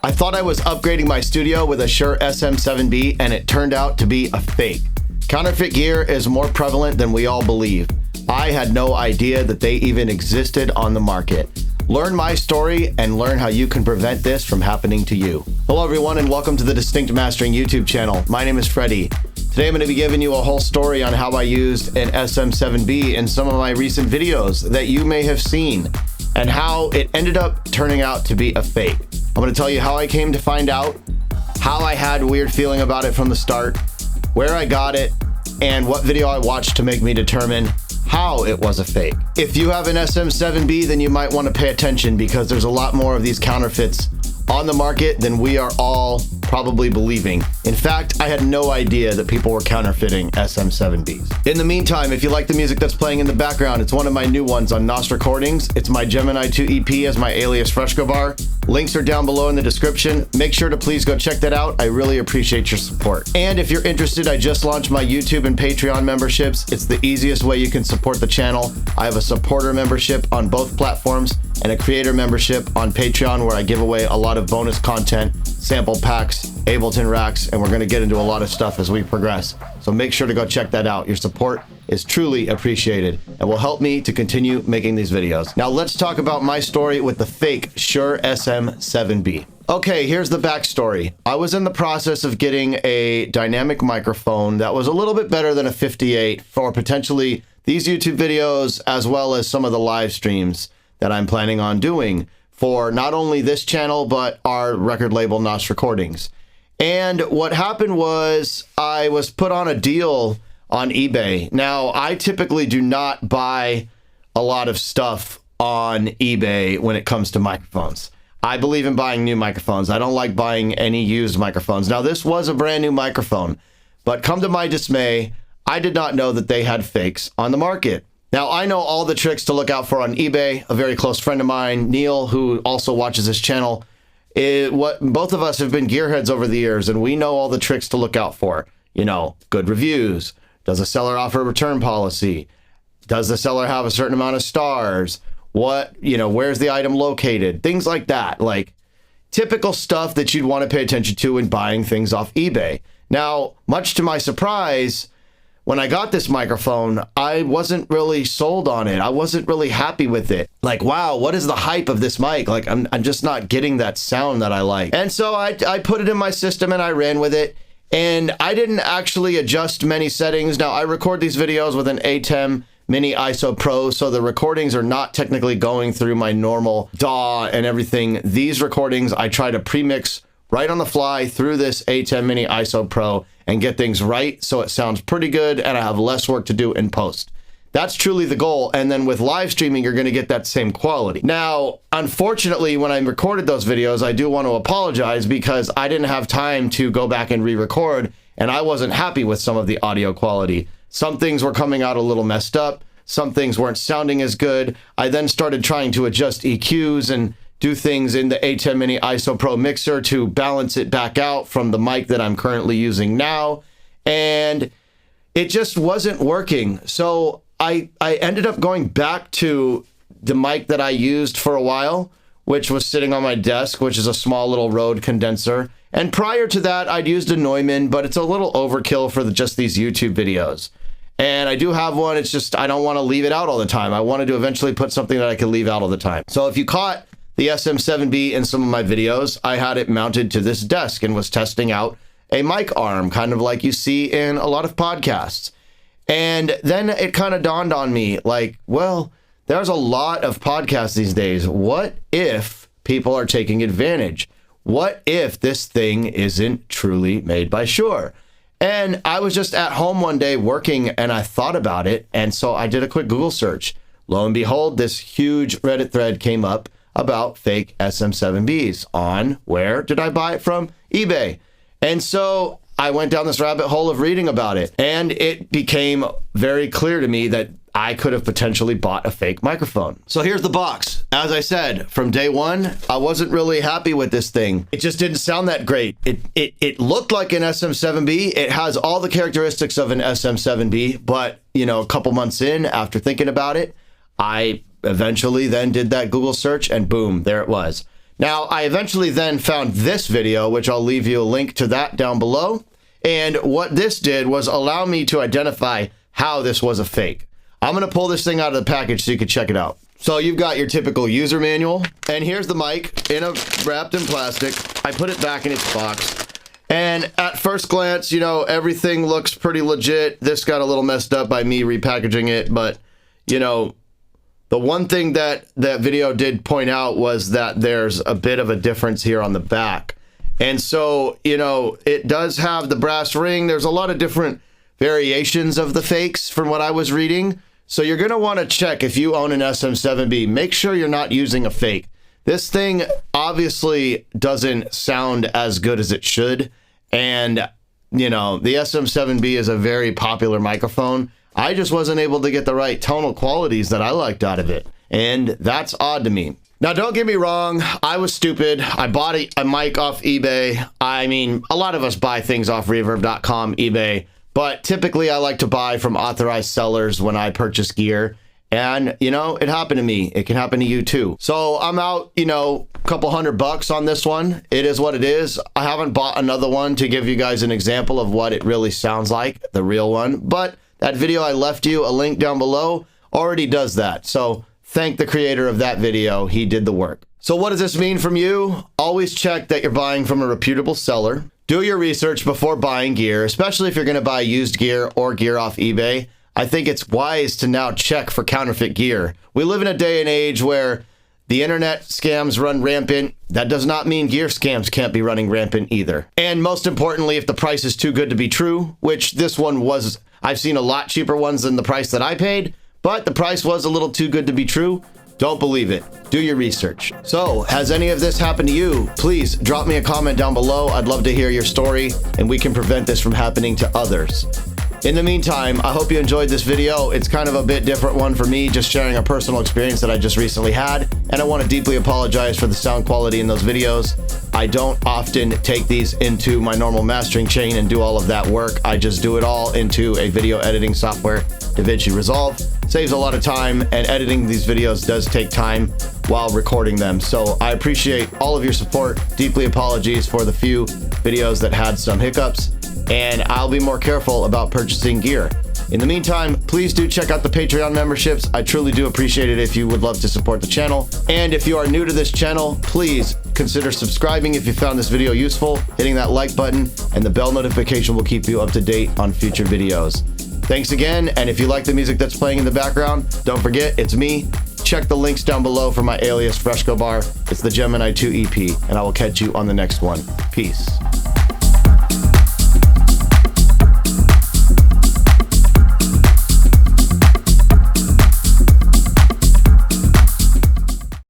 I thought I was upgrading my studio with a Shure SM7B and it turned out to be a fake. Counterfeit gear is more prevalent than we all believe. I had no idea that they even existed on the market. Learn my story and learn how you can prevent this from happening to you. Hello everyone and welcome to the Distinct Mastering YouTube channel. My name is Freddie. Today I'm going to be giving you a whole story on how I used an SM7B in some of my recent videos that you may have seen and how it ended up turning out to be a fake. I'm going to tell you how I came to find out, how I had a weird feeling about it from the start, where I got it, and what video I watched to make me determine how it was a fake. If you have an SM7B, then you might want to pay attention because there's a lot more of these counterfeits on the market than we are all probably believing. In fact, I had no idea that people were counterfeiting SM7Bs. In the meantime, if you like the music that's playing in the background, it's one of my new ones on NOS Recordings. It's my Gemini 2 EP as my alias Freshcobar. Links are down below in the description. Make sure to please go check that out. I really appreciate your support. And if you're interested, I just launched my YouTube and Patreon memberships. It's the easiest way you can support the channel. I have a supporter membership on both platforms and a creator membership on Patreon where I give away a lot of bonus content, sample packs, Ableton racks, and we're going to get into a lot of stuff as we progress. So make sure to go check that out. Your support is truly appreciated and will help me to continue making these videos. Now let's talk about my story with the fake Shure SM7B. Okay, here's the backstory. I was in the process of getting a dynamic microphone that was a little bit better than a 58 for potentially these YouTube videos as well as some of the live streams that I'm planning on doing for not only this channel, but our record label NOS Recordings. And what happened was I was put on a deal on eBay. Now, I typically do not buy a lot of stuff on eBay when it comes to microphones. I believe in buying new microphones. I don't like buying any used microphones. Now, this was a brand new microphone, but come to my dismay, I did not know that they had fakes on the market. Now, I know all the tricks to look out for on eBay. A very close friend of mine, Neil, who also watches this channel, both of us have been gearheads over the years, and we know all the tricks to look out for. You know, good reviews. Does the seller offer a return policy? Does the seller have a certain amount of stars? Where's the item located? Things like that. Like typical stuff that you'd want to pay attention to when buying things off eBay. Now, much to my surprise, when I got this microphone, I wasn't really sold on it. I wasn't really happy with it. Like, wow, what is the hype of this mic? Like, I'm just not getting that sound that I like. And so I put it in my system and I ran with it. And I didn't actually adjust many settings. Now, I record these videos with an ATEM Mini ISO Pro, so the recordings are not technically going through my normal DAW and everything. These recordings, I try to pre-mix right on the fly through this ATEM Mini ISO Pro and get things right so it sounds pretty good and I have less work to do in post. That's truly the goal. And then with live streaming, you're going to get that same quality. Now, unfortunately, when I recorded those videos, I do want to apologize because I didn't have time to go back and re-record and I wasn't happy with some of the audio quality. Some things were coming out a little messed up. Some things weren't sounding as good. I then started trying to adjust EQs and do things in the ATEM Mini ISO Pro mixer to balance it back out from the mic that I'm currently using now. And it just wasn't working. So I ended up going back to the mic that I used for a while, which was sitting on my desk, which is a small little Rode condenser. And prior to that, I'd used a Neumann, but it's a little overkill for just these YouTube videos. And I do have one. It's just, I don't want to leave it out all the time. I wanted to eventually put something that I could leave out all the time. So if you caught the SM7B in some of my videos, I had it mounted to this desk and was testing out a mic arm, kind of like you see in a lot of podcasts. And then it kind of dawned on me, like, well, there's a lot of podcasts these days. What if people are taking advantage? What if this thing isn't truly made by Shure? And I was just at home one day working and I thought about it. And so I did a quick Google search. Lo and behold, this huge Reddit thread came up about fake SM7Bs on, where did I buy it from? eBay. And so I went down this rabbit hole of reading about it, and it became very clear to me that I could have potentially bought a fake microphone. So here's the box. As I said, from day one, I wasn't really happy with this thing. It just didn't sound that great. It looked like an SM7B. It has all the characteristics of an SM7B, but a couple months in, after thinking about it, I eventually then did that Google search and boom, there it was. Now, I eventually then found this video, which I'll leave you a link to that down below. And what this did was allow me to identify how this was a fake. I'm going to pull this thing out of the package so you can check it out. So you've got your typical user manual, and here's the mic wrapped in plastic. I put it back in its box. And at first glance, you know, everything looks pretty legit. This got a little messed up by me repackaging it, but, you know, the one thing that video did point out was that there's a bit of a difference here on the back. And so, you know, it does have the brass ring. There's a lot of different variations of the fakes from what I was reading. So you're going to want to check if you own an SM7B. Make sure you're not using a fake. This thing obviously doesn't sound as good as it should. And, you know, the SM7B is a very popular microphone. I just wasn't able to get the right tonal qualities that I liked out of it. And that's odd to me. Now, don't get me wrong. I was stupid. I bought a mic off eBay. I mean, a lot of us buy things off reverb.com, eBay. But typically, I like to buy from authorized sellers when I purchase gear. And, you know, it happened to me. It can happen to you too. So I'm out, you know, a couple $100 on this one. It is what it is. I haven't bought another one to give you guys an example of what it really sounds like, the real one. But that video I left you, a link down below, already does that. So thank the creator of that video. He did the work. So what does this mean from you? Always check that you're buying from a reputable seller. Do your research before buying gear, especially if you're going to buy used gear or gear off eBay. I think it's wise to now check for counterfeit gear. We live in a day and age where the internet scams run rampant. That does not mean gear scams can't be running rampant either. And most importantly, if the price is too good to be true, which this one was, I've seen a lot cheaper ones than the price that I paid, but the price was a little too good to be true. Don't believe it. Do your research. So, has any of this happened to you? Please drop me a comment down below. I'd love to hear your story, and we can prevent this from happening to others. In the meantime, I hope you enjoyed this video. It's kind of a bit different one for me, just sharing a personal experience that I just recently had, and I want to deeply apologize for the sound quality in those videos. I don't often take these into my normal mastering chain and do all of that work. I just do it all into a video editing software, DaVinci Resolve. Saves a lot of time, and editing these videos does take time while recording them. So I appreciate all of your support. Deeply apologies for the few videos that had some hiccups, and I'll be more careful about purchasing gear. In the meantime, please do check out the Patreon memberships. I truly do appreciate it if you would love to support the channel. And if you are new to this channel, please consider subscribing if you found this video useful, hitting that like button, and the bell notification will keep you up to date on future videos. Thanks again, and if you like the music that's playing in the background, don't forget, it's me. Check the links down below for my alias Freshcobar. It's the Gemini 2 EP, and I will catch you on the next one. Peace.